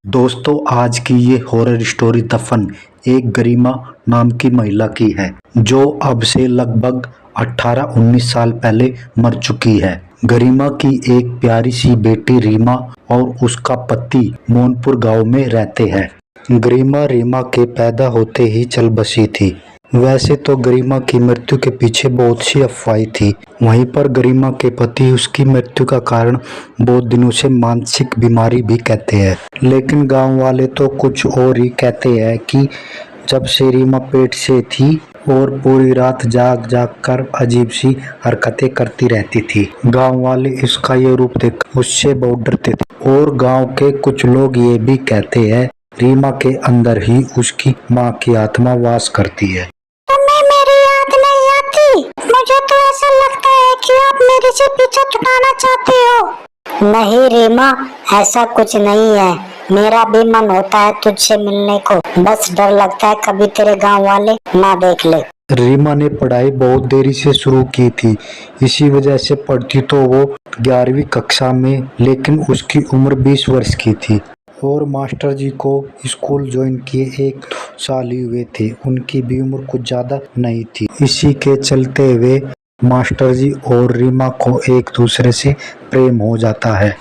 दोस्तों, आज की ये हॉरर स्टोरी दफन एक गरिमा नाम की महिला की है, जो अब से लगभग 18-19 साल पहले मर चुकी है। गरिमा की एक प्यारी सी बेटी रीमा और उसका पति मोनपुर गांव में रहते हैं। गरिमा रीमा के पैदा होते ही चल बसी थी। वैसे तो गरिमा की मृत्यु के पीछे बहुत सी अफवाहें थी। वहीं पर गरिमा के पति उसकी मृत्यु का कारण बहुत दिनों से मानसिक बीमारी भी कहते हैं, लेकिन गांव वाले तो कुछ और ही कहते हैं कि जब से रीमा पेट से थी और पूरी रात जाग जाग कर अजीब सी हरकतें करती रहती थी। गांव वाले इसका ये रूप देख उससे बहुत डरते थे और गांव के कुछ लोग ये भी कहते हैं रीमा के अंदर ही उसकी माँ की आत्मा वास करती है। मुझे तो ऐसा लगता है कि आप मेरे से पीछा छुड़ाना चाहते हो। नहीं रीमा, ऐसा कुछ नहीं है। मेरा भी मन होता है तुझसे मिलने को, बस डर लगता है कभी तेरे गांव वाले ना देख ले। रीमा ने पढ़ाई बहुत देरी से शुरू की थी, इसी वजह से पढ़ती तो वो 11वीं कक्षा में, लेकिन उसकी उम्र 20 वर्ष की थी और मास्टर जी को स्कूल ज्वाइन किए 1 साल ही हुए थे। उनकी भी उम्र कुछ ज्यादा नहीं थी। इसी के चलते हुए मास्टर जी और रीमा को एक दूसरे से प्रेम हो जाता है।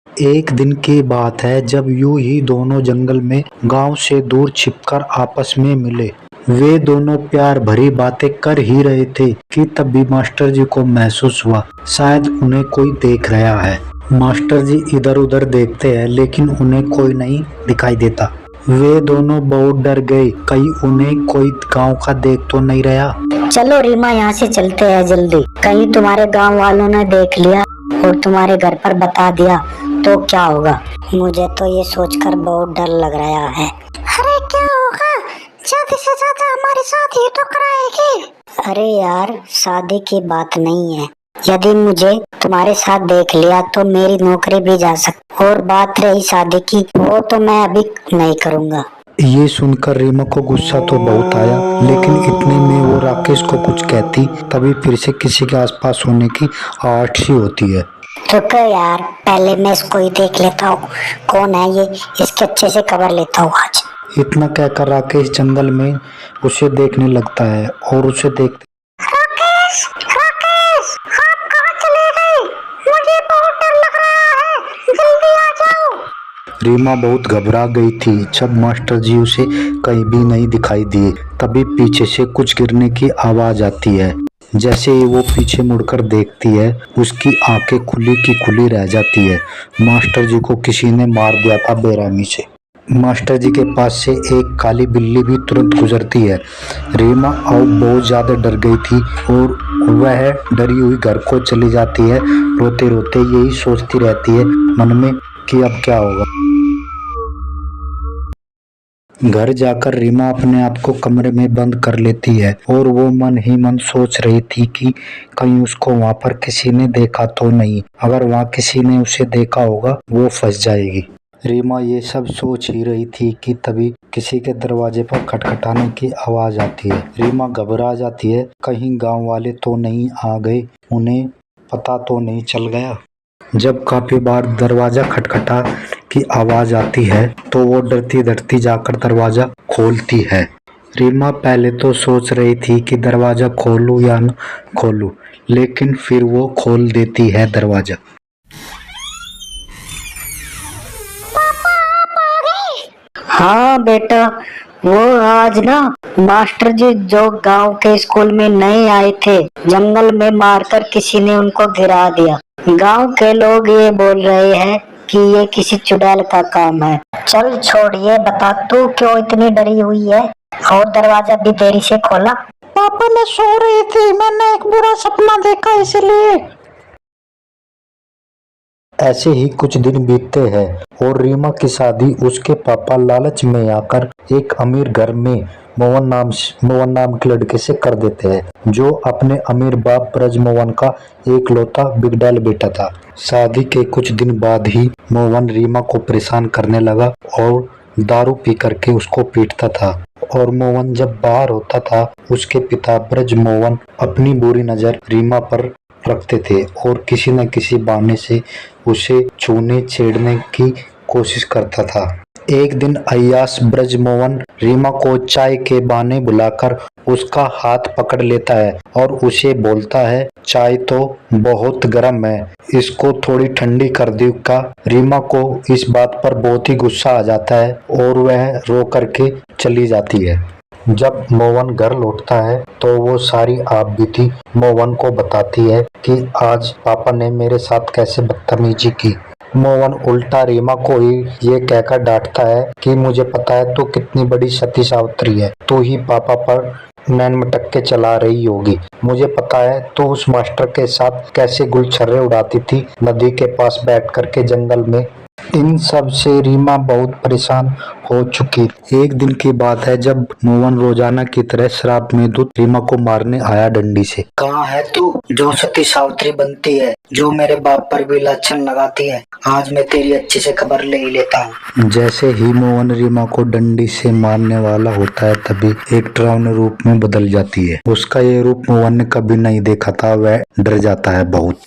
एक दिन की बात है जब यूं ही दोनों जंगल में गांव से दूर छिपकर आपस में मिले। वे दोनों प्यार भरी बातें कर ही रहे थे कि तभी मास्टर जी को महसूस हुआ शायद उन्हें कोई देख रहा है। मास्टर जी इधर उधर देखते हैं लेकिन उन्हें कोई नहीं दिखाई देता। वे दोनों बहुत डर गए, कहीं उन्हें कोई गांव का देख तो नहीं रहा। चलो रीमा, यहाँ से चलते हैं जल्दी। कहीं तुम्हारे गांव वालों ने देख लिया और तुम्हारे घर पर बता दिया तो क्या होगा। मुझे तो ये सोचकर बहुत डर लग रहा है। अरे क्या होगा, ज्यादा से ज्यादा हमारे साथ ही तो कराएगी। अरे यार, शादी की बात नहीं है। यदि मुझे तुम्हारे साथ देख लिया तो मेरी नौकरी भी जा सकती। और बात रही शादी की, वो तो मैं अभी नहीं करूँगा। ये सुनकर रीमा को गुस्सा तो बहुत आया, लेकिन इतने में वो राकेश को कुछ कहती तभी फिर से किसी के आसपास होने की आहट सी होती है। रुको यार, पहले मैं इसको ही देख लेता हूँ। कौन है ये, इसके अच्छे से खबर लेता हूँ आज। इतना कहकर राकेश जंगल में उसे देखने लगता है और उसे देखते राकेश, राकेश, आप कहाँ चले गए? मुझे बहुत डर लग रहा है, जल्दी आ जाओ। रीमा बहुत घबरा गई थी। जब मास्टर जी उसे कहीं भी नहीं दिखाई दिए तभी पीछे से कुछ गिरने की आवाज आती है। जैसे ही वो पीछे मुड़कर देखती है उसकी आंखें खुली की खुली रह जाती है। मास्टर जी को किसी ने मार दिया था बेरहमी से। मास्टर जी के पास से एक काली बिल्ली भी तुरंत गुजरती है। रीमा अब बहुत ज्यादा डर गई थी और वह डरी हुई घर को चली जाती है। रोते रोते यही सोचती रहती है मन में कि अब क्या होगा। घर जाकर रीमा अपने आप को कमरे में बंद कर लेती है और वो मन ही मन सोच रही थी कि कहीं उसको वहां पर किसी ने देखा तो नहीं। अगर वहां किसी ने उसे देखा होगा वो फंस जाएगी। रीमा ये सब सोच ही रही थी कि तभी किसी के दरवाजे पर खटखटाने की आवाज आती है। रीमा घबरा जाती है, कहीं गांव वाले तो नहीं आ गए, उन्हें पता तो नहीं चल गया। जब काफी बार दरवाजा खटखटा की आवाज आती है तो वो डरती डरती जाकर दरवाजा खोलती है। रीमा पहले तो सोच रही थी कि दरवाजा खोलूं या न खोलूं, लेकिन फिर वो खोल देती है दरवाजा। हाँ बेटा, वो आज ना मास्टर जी जो गांव के स्कूल में नए आए थे, जंगल में मारकर किसी ने उनको गिरा दिया। गांव के लोग ये बोल रहे हैं कि ये किसी चुड़ैल का काम है। चल छोड़िए, बता तू क्यों इतनी डरी हुई है और दरवाजा भी देरी से खोला? पापा, मैं सो रही थी, मैंने एक बुरा सपना देखा इसलिए। ऐसे ही कुछ दिन बीतते हैं और रीमा की शादी उसके पापा लालच में आकर एक अमीर घर में मोहन नाम के लड़के से कर देते हैं, जो अपने अमीर बाप ब्रजमोहन का एकलौता बिगड़ैल बेटा था। शादी के कुछ दिन बाद ही मोहन रीमा को परेशान करने लगा और दारू पी करके उसको पीटता था और मोहन जब बाहर होता था उसके पिता ब्रज मोहन अपनी बुरी नजर रीमा पर रखते थे और किसी न किसी बहाने से उसे छूने छेड़ने की कोशिश करता था। एक दिन अय्यास ब्रज मोहन रीमा को चाय के बहाने बुलाकर उसका हाथ पकड़ लेता है और उसे बोलता है, चाय तो बहुत गर्म है, इसको थोड़ी ठंडी कर दो का। रीमा को इस बात पर बहुत ही गुस्सा आ जाता है और वह रो करके चली जाती है। जब मोहन घर लौटता है तो वो सारी आपबीती मोहन को बताती है कि आज पापा ने मेरे साथ कैसे बदतमीजी की। मोहन उल्टा रीमा को ही ये कहकर डांटता है कि मुझे पता है तू कितनी बड़ी सती सावित्री है, तू ही पापा पर नैन मटक्के चला रही होगी। मुझे पता है तू उस मास्टर के साथ कैसे गुलछर्रे उड़ाती थी नदी के पास बैठ करके जंगल में। इन सब से रीमा बहुत परेशान हो चुकी। एक दिन की बात है जब मोहन रोजाना की तरह शराब में दूध रीमा को मारने आया डंडी से। कहाँ है तू जो सती सावित्री बनती है, जो मेरे बाप पर भी लाछन लगाती है? आज मैं तेरी अच्छे से खबर ले ही लेता हूँ। जैसे ही मोहन रीमा को डंडी से मारने वाला होता है तभी एक डरावने रूप में बदल जाती है। उसका ये रूप मोहन ने कभी नहीं देखा था। वह डर जाता है बहुत।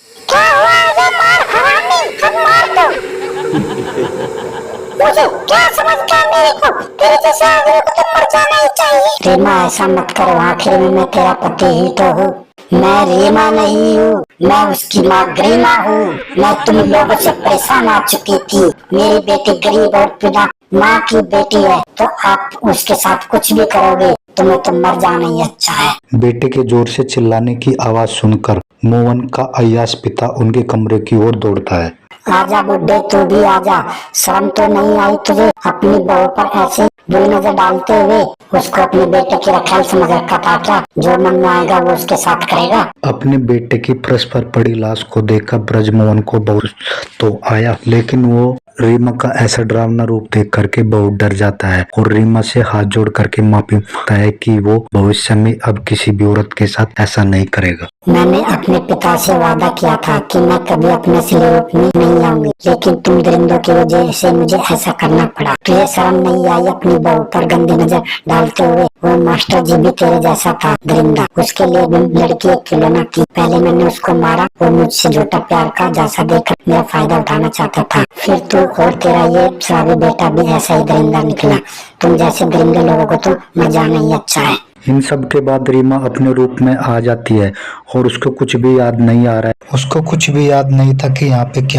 मुझे क्या समझता है मेरे को? तेरे जैसे आदमी को तो मर जाना ही चाहिए। रीमा ऐसा मत करो, आखिर में मैं तेरा पति ही तो हूँ। मैं रीमा नहीं हूँ, मैं उसकी माँ गरिमा हूँ। मैं तुम लोगों से परेशान आ चुकी थी। मेरी बेटी गरीब और बिना माँ की बेटी है तो आप उसके साथ कुछ भी करोगे, तुम्हें तो मर जाना ही अच्छा है। बेटे के जोर से चिल्लाने की आवाज सुनकर मोहन का अय्यास पिता उनके कमरे की ओर दौड़ता है। आजा बुड्ढे, तू भी आजा। शर्म तो नहीं आई तुझे अपनी बहू पर ऐसे बुरी नजर डालते हुए? उसको अपने बेटे की रखैल समझ रखा था क्या? जो मन में आएगा वो उसके साथ करेगा। अपने बेटे की फर्श पर पड़ी लाश को देखकर ब्रजमोहन को बहुत तो आया, लेकिन वो रीमा का ऐसा डरावना रूप देख करके बहुत डर जाता है और रीमा से हाथ जोड़ करके माफी मांगता है कि वो भविष्य में अब किसी भी औरत के साथ ऐसा नहीं करेगा। मैंने अपने पिता से वादा किया था कि मैं कभी अपने असली रूप में नहीं आऊंगी, लेकिन तुम दरिंदों की वजह से मुझे ऐसा करना पड़ा। तुझे शर्म नहीं आई अपनी बहू पर गंदी नजर डालते हुए? वो मास्टर जी भी तेरे जैसा था दरिंदा, उसके लिए भी लड़की एक खिलौना थी। पहले मैंने उसको मारा, वो मुझसे झूठा प्यार का जासा देकर मेरा फायदा उठाना चाहता था। फिर तू और तेरा ये शराबी बेटा भी ऐसा ही दरिंदा निकला। तुम जैसे दरिंदे लोगों को तो मर जाना ही अच्छा है। इन सब के बाद रीमा अपने रूप में आ जाती है और उसको कुछ भी याद नहीं आ रहा है। उसको कुछ भी याद नहीं था कि यहाँ पे क्या